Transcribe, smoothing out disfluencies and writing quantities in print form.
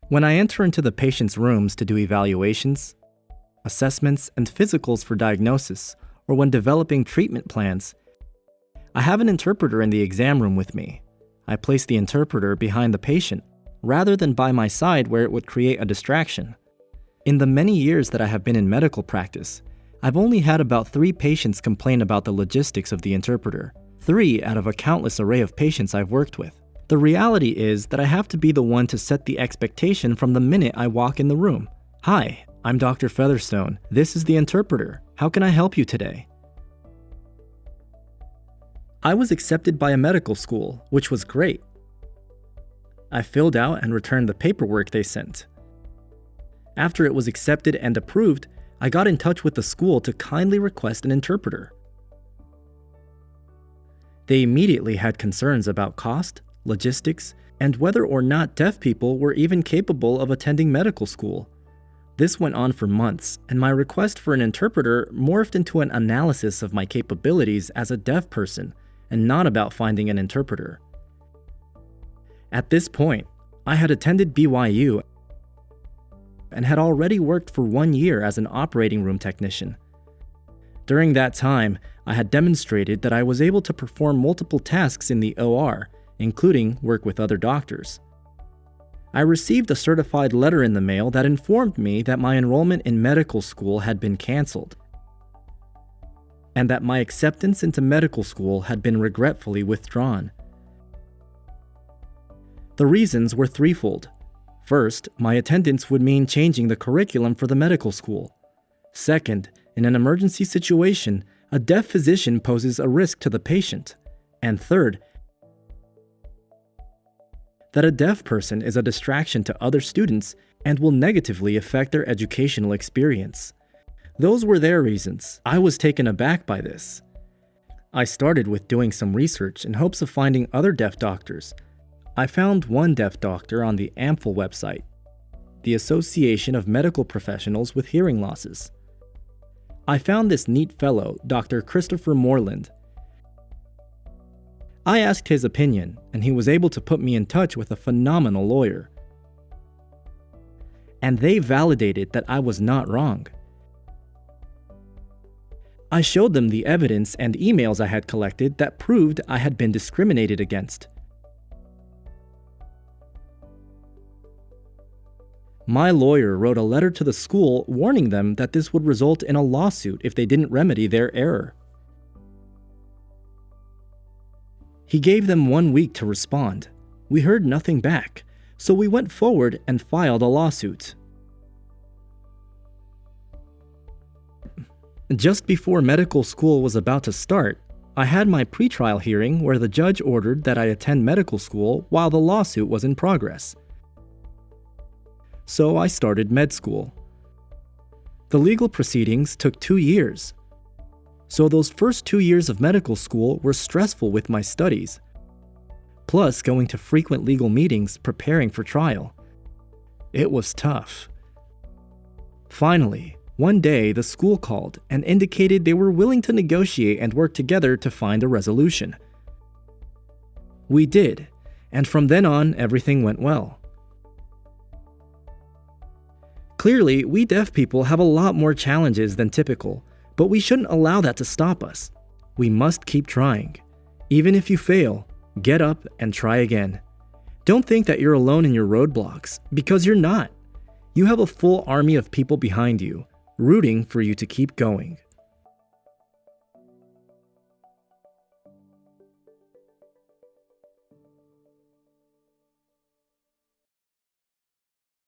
When I enter into the patient's rooms to do evaluations, assessments, and physicals for diagnosis, or when developing treatment plans, I have an interpreter in the exam room with me. I place the interpreter behind the patient, rather than by my side where it would create a distraction. In the many years that I have been in medical practice, I've only had about 3 patients complain about the logistics of the interpreter. 3 out of a countless array of patients I've worked with. The reality is that I have to be the one to set the expectation from the minute I walk in the room. Hi, I'm Dr. Featherstone. This is the interpreter. How can I help you today? I was accepted by a medical school, which was great. I filled out and returned the paperwork they sent. After it was accepted and approved, I got in touch with the school to kindly request an interpreter. They immediately had concerns about cost, logistics, and whether or not deaf people were even capable of attending medical school. This went on for months, and my request for an interpreter morphed into an analysis of my capabilities as a deaf person, and not about finding an interpreter. At this point, I had attended BYU and had already worked for 1 year as an operating room technician. During that time, I had demonstrated that I was able to perform multiple tasks in the OR, including work with other doctors. I received a certified letter in the mail that informed me that my enrollment in medical school had been canceled, and that my acceptance into medical school had been regretfully withdrawn. The reasons were threefold. First, my attendance would mean changing the curriculum for the medical school. Second, in an emergency situation, a deaf physician poses a risk to the patient. And third, that a deaf person is a distraction to other students and will negatively affect their educational experience. Those were their reasons. I was taken aback by this. I started with doing some research in hopes of finding other deaf doctors. I found one deaf doctor on the AMPHL website, the Association of Medical Professionals with Hearing Losses. I found this neat fellow, Dr. Christopher Moreland. I asked his opinion, and he was able to put me in touch with a phenomenal lawyer. And they validated that I was not wrong. I showed them the evidence and emails I had collected that proved I had been discriminated against. My lawyer wrote a letter to the school warning them that this would result in a lawsuit if they didn't remedy their error. He gave them 1 week to respond. We heard nothing back, so we went forward and filed a lawsuit. Just before medical school was about to start, I had my pretrial hearing where the judge ordered that I attend medical school while the lawsuit was in progress. So I started med school. The legal proceedings took 2 years. So those first 2 years of medical school were stressful with my studies, plus going to frequent legal meetings preparing for trial. It was tough. Finally, one day the school called and indicated they were willing to negotiate and work together to find a resolution. We did, and from then on everything went well. Clearly, we deaf people have a lot more challenges than typical, but we shouldn't allow that to stop us. We must keep trying. Even if you fail, get up and try again. Don't think that you're alone in your roadblocks, because you're not. You have a full army of people behind you, rooting for you to keep going.